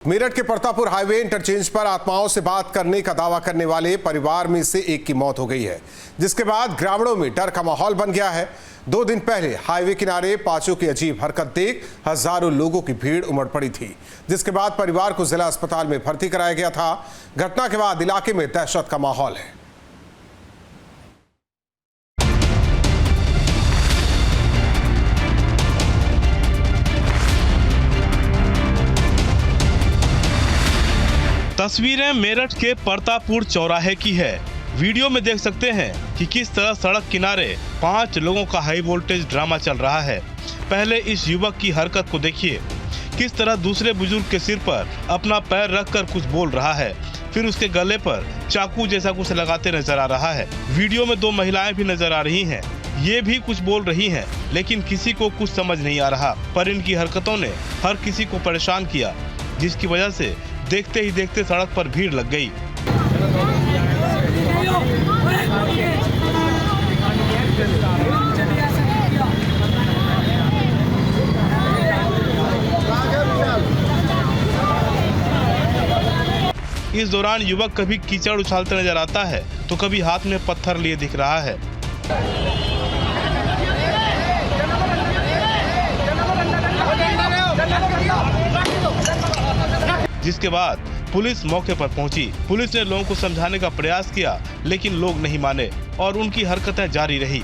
मेरठ के Partapur highway interchange पर आत्माओं से बात करने का दावा करने वाले परिवार में से एक की मौत हो गई है, जिसके बाद ग्रामीणों में डर का माहौल बन गया है। 2 दिन पहले हाईवे किनारे पांचों की अजीब हरकत देख हजारों लोगों की भीड़ उमड़ पड़ी थी, जिसके बाद परिवार को जिला अस्पताल में भर्ती कराया गया था। घटना के बाद इलाके में दहशत का माहौल है। तस्वीरें मेरठ के परतापुर चौराहे की है। वीडियो में देख सकते हैं कि किस तरह सड़क किनारे 5 लोगों का हाई वोल्टेज ड्रामा चल रहा है। पहले इस युवक की हरकत को देखिए, किस तरह दूसरे बुजुर्ग के सिर पर अपना पैर रखकर कुछ बोल रहा है, फिर उसके गले पर चाकू जैसा कुछ लगाते नजर आ रहा है। वीडियो में 2 महिलाएं भी नजर आ रही हैं, ये भी कुछ बोल रही हैं, लेकिन किसी को कुछ समझ नहीं आ रहा। पर इनकी हरकतों ने हर किसी को परेशान किया, जिसकी वजह से देखते ही देखते सड़क पर भीड़ लग गई। इस दौरान युवक कभी कीचड़ उछालते नजर आता है तो कभी हाथ में पत्थर लिए दिख रहा है। जिसके बाद पुलिस मौके पर पहुंची। पुलिस ने लोगों को समझाने का प्रयास किया, लेकिन लोग नहीं माने और उनकी हरकतें जारी रही।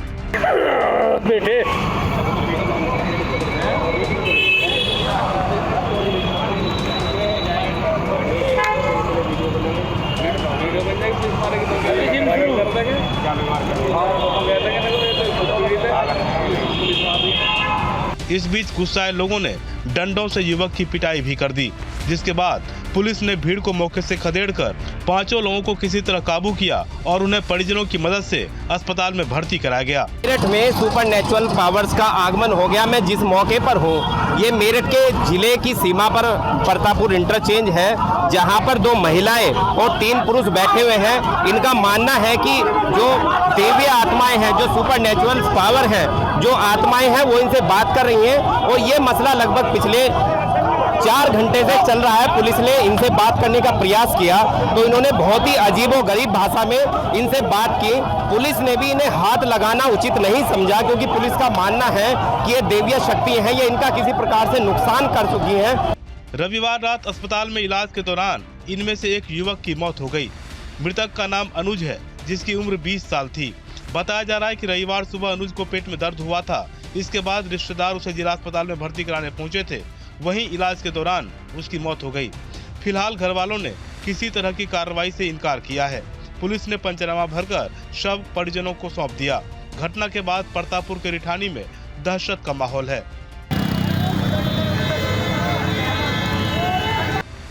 इस बीच गुस्साए लोगों ने डंडों से युवक की पिटाई भी कर दी, जिसके बाद पुलिस ने भीड़ को मौके से खदेड़कर 5 लोगों को किसी तरह काबू किया और उन्हें परिजनों की मदद से अस्पताल में भर्ती कराया गया। मेरठ में सुपरनेचुरल पावर्स का आगमन हो गया। मैं जिस मौके पर हूँ, ये मेरठ के जिले की सीमा पर परतापुर इंटरचेंज है, जहाँ पर 2 महिलाएं और 3 पुरुष बैठे हुए हैं। इनका मानना है कि जो देवी आत्माएं हैं, जो सुपरनेचुरल पावर हैं, जो आत्माएं हैं, वो इनसे बात कर रही हैं और ये मसला लगभग पिछले 4 घंटे से चल रहा है। पुलिस ने इनसे बात करने का प्रयास किया तो इन्होंने बहुत ही अजीबोगरीब भाषा में इनसे बात की। पुलिस ने भी इन्हें हाथ लगाना उचित नहीं समझा, क्योंकि पुलिस का मानना है कि ये देवीय शक्ति हैं, ये इनका किसी प्रकार से नुकसान कर चुकी हैं। रविवार रात अस्पताल में इलाज के दौरान इनमें से एक युवक की मौत हो गई। मृतक का नाम अनुज है, जिसकी उम्र 20 साल थी। बताया जा रहा है कि रविवार सुबह अनुज को पेट में दर्द हुआ था। इसके बाद रिश्तेदार उसे जिला अस्पताल में भर्ती कराने पहुंचे थे। वहीं इलाज के दौरान उसकी मौत हो गई। फिलहाल घर वालों ने किसी तरह की कार्रवाई से इनकार किया है। पुलिस ने पंचनामा भरकर शव परिजनों को सौंप दिया। घटना के बाद परतापुर के रिठानी में दहशत का माहौल है।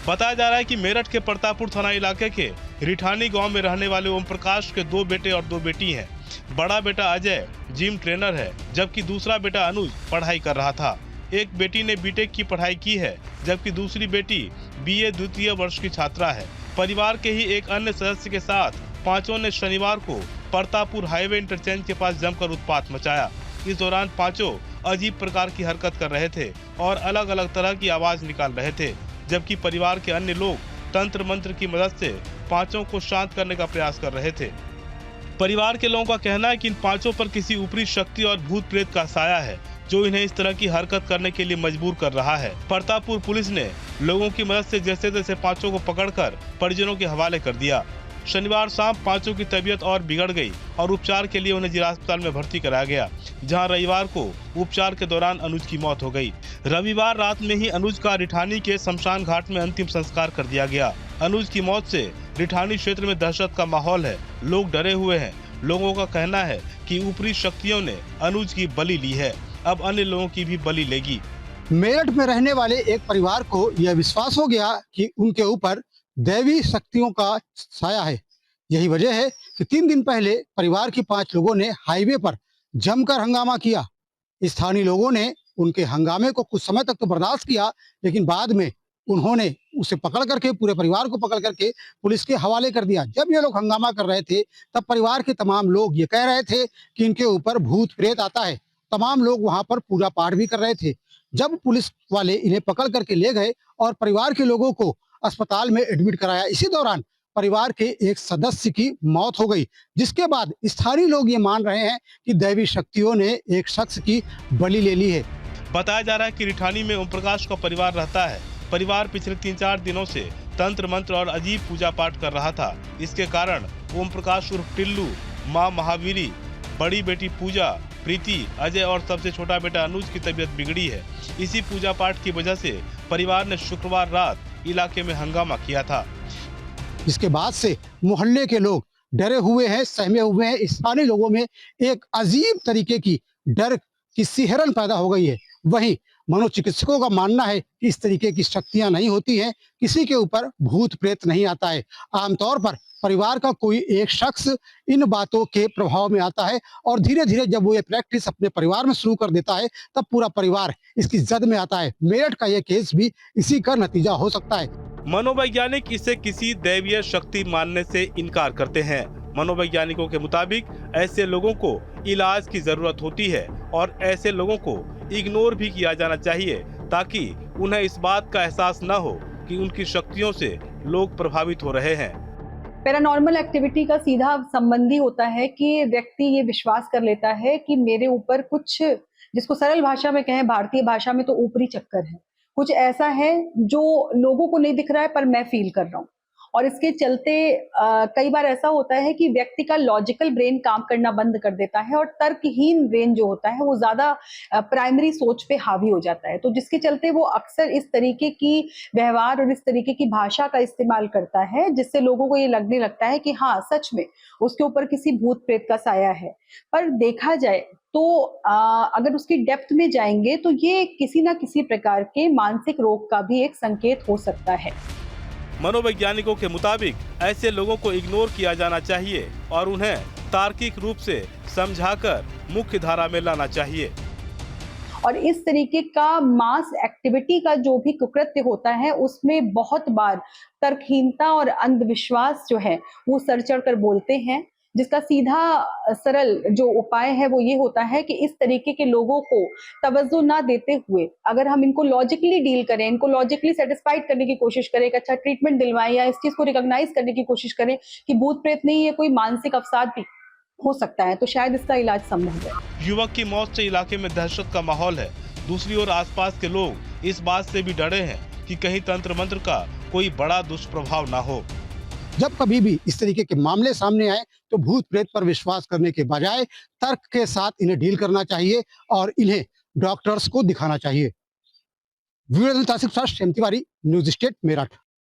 बताया जा रहा है कि मेरठ के परतापुर थाना इलाके के रिठानी गांव में रहने वाले ओम प्रकाश के 2 बेटे और 2 बेटी हैं। बड़ा बेटा अजय जिम ट्रेनर है, जबकि दूसरा बेटा अनुज पढ़ाई कर रहा था। एक बेटी ने बीटेक की पढ़ाई की है, जबकि दूसरी बेटी बीए द्वितीय वर्ष की छात्रा है। परिवार के ही एक अन्य सदस्य के साथ 5 ने शनिवार को परतापुर हाईवे इंटरचेंज के पास जमकर उत्पात मचाया। इस दौरान 5 अजीब प्रकार की हरकत कर रहे थे और अलग अलग तरह की आवाज निकाल रहे थे, जबकि परिवार के अन्य लोग तंत्र मंत्र की मदद से 5 को शांत करने का प्रयास कर रहे थे। परिवार के लोगों का कहना है कि इन 5 पर किसी ऊपरी शक्ति और भूत प्रेत का साया है, जो इन्हें इस तरह की हरकत करने के लिए मजबूर कर रहा है। परतापुर पुलिस ने लोगों की मदद से जैसे तैसे 5 को पकड़कर परिजनों के हवाले कर दिया। शनिवार शाम 5 की तबीयत और बिगड़ गई और उपचार के लिए उन्हें जिला अस्पताल में भर्ती कराया गया, जहां रविवार को उपचार के दौरान अनुज की मौत हो गई। रविवार रात में ही अनुज का रिठानी के शमशान घाट में अंतिम संस्कार कर दिया गया। अनुज की मौत से रिठानी क्षेत्र में दहशत का माहौल है। लोग डरे हुए हैं। लोगों का कहना है कि ऊपरी शक्तियों ने अनुज की बलि ली है, अब अन्य लोगों की भी बलि लेगी। मेरठ में रहने वाले एक परिवार को यह विश्वास हो गया कि उनके ऊपर दैवी शक्तियों का साया है। यही वजह है कि 3 दिन पहले परिवार के 5 लोगों ने हाईवे पर जमकर हंगामा किया। स्थानीय लोगों ने उनके हंगामे को कुछ समय तक तो बर्दाश्त किया, लेकिन बाद में उन्होंने उसे पकड़ करके, पूरे परिवार को पकड़ करके पुलिस के हवाले कर दिया। जब ये लोग हंगामा कर रहे थे, तब परिवार के तमाम लोग ये कह रहे थे कि इनके ऊपर भूत प्रेत आता है। तमाम लोग वहां पर पूजा पाठ भी कर रहे थे। जब पुलिस वाले इन्हें पकड़ करके ले गए और परिवार के लोगों को अस्पताल में एडमिट कराया, इसी दौरान परिवार के एक सदस्य की मौत हो गई, जिसके बाद स्थानीय लोग ये मान रहे हैं कि दैवी शक्तियों ने एक शख्स की बलि ले ली है। बताया जा रहा है कि रिठानी में ओम प्रकाश का परिवार रहता है। परिवार पिछले 3-4 दिनों से तंत्र मंत्र और अजीब पूजा पाठ कर रहा था। इसके कारण ओम प्रकाश उर्फ टिल्लू, मां महावीरी, बड़ी बेटी पूजा, प्रीति, अजय और सबसे छोटा बेटा अनुज की तबीयत बिगड़ी है। इसी पूजा पाठ की वजह से परिवार ने शुक्रवार रात इलाके में हंगामा किया था। इसके बाद से मोहल्ले के लोग डरे हुए हैं, सहमे हुए हैं। स्थानीय लोगों में एक अजीब तरीके की डर की सिहरन पैदा हो गई है। वहीं मनोचिकित्सकों का मानना है कि इस तरीके की शक्तियां नहीं होती हैं, किसी के ऊपर भूत प्रेत नहीं आता है। आमतौर पर परिवार का कोई एक शख्स इन बातों के प्रभाव में आता है और धीरे धीरे जब वो ये प्रैक्टिस अपने परिवार में शुरू कर देता है, तब पूरा परिवार इसकी जद में आता है। मेरठ का ये केस भी इसी का नतीजा हो सकता है। मनोवैज्ञानिक इसे किसी दैवीय शक्ति मानने से इनकार करते हैं। मनोवैज्ञानिकों के मुताबिक ऐसे लोगों को इलाज की जरूरत होती है और ऐसे लोगों को इग्नोर भी किया जाना चाहिए, ताकि उन्हें इस बात का एहसास न हो कि उनकी शक्तियों से लोग प्रभावित हो रहे हैं। पैरानॉर्मल एक्टिविटी का सीधा संबंधी होता है कि व्यक्ति ये विश्वास कर लेता है कि मेरे ऊपर कुछ, जिसको सरल भाषा में कहें, भारतीय भाषा में तो ऊपरी चक्कर है, कुछ ऐसा है जो लोगों को नहीं दिख रहा है पर मैं फील कर रहा हूँ। और इसके चलते कई बार ऐसा होता है कि व्यक्ति का लॉजिकल ब्रेन काम करना बंद कर देता है और तर्कहीन ब्रेन जो होता है वो ज्यादा प्राइमरी सोच पे हावी हो जाता है। तो जिसके चलते वो अक्सर इस तरीके की व्यवहार और इस तरीके की भाषा का इस्तेमाल करता है, जिससे लोगों को ये लगने लगता है कि हाँ, सच में उसके ऊपर किसी भूत प्रेत का साया है। पर देखा जाए तो अगर उसकी डेप्थ में जाएंगे तो ये किसी ना किसी प्रकार के मानसिक रोग का भी एक संकेत हो सकता है। मनोवैज्ञानिकों के मुताबिक ऐसे लोगों को इग्नोर किया जाना चाहिए और उन्हें तार्किक रूप से समझाकर मुख्य धारा में लाना चाहिए। और इस तरीके का मास एक्टिविटी का जो भी कुकृत्य होता है, उसमें बहुत बार तर्कहीनता और अंधविश्वास जो है वो सर चढ़ कर बोलते हैं, जिसका सीधा सरल जो उपाय है वो ये होता है कि इस तरीके के लोगों को तवज्जो ना देते हुए अगर हम इनको लॉजिकली डील करें, इनको लॉजिकली सेटिस्फाइड करने की कोशिश करें, एक अच्छा ट्रीटमेंट दिलवाएं या इस चीज को रिकॉग्नाइज करने की कोशिश करें कि भूत प्रेत नहीं, ये कोई मानसिक अवसाद भी हो सकता है, तो शायद इसका इलाज संभव है। युवक की मौत से इलाके में दहशत का माहौल है। दूसरी ओर आसपास के लोग इस बात से भी डरे हैं कि कहीं तंत्र मंत्र का कोई बड़ा दुष्प्रभाव ना हो। जब कभी भी इस तरीके के मामले सामने आए तो भूत प्रेत पर विश्वास करने के बजाय तर्क के साथ इन्हें डील करना चाहिए और इन्हें डॉक्टर्स को दिखाना चाहिए। Video Tasif Shah, Shyam Tiwari, News State, Meerut.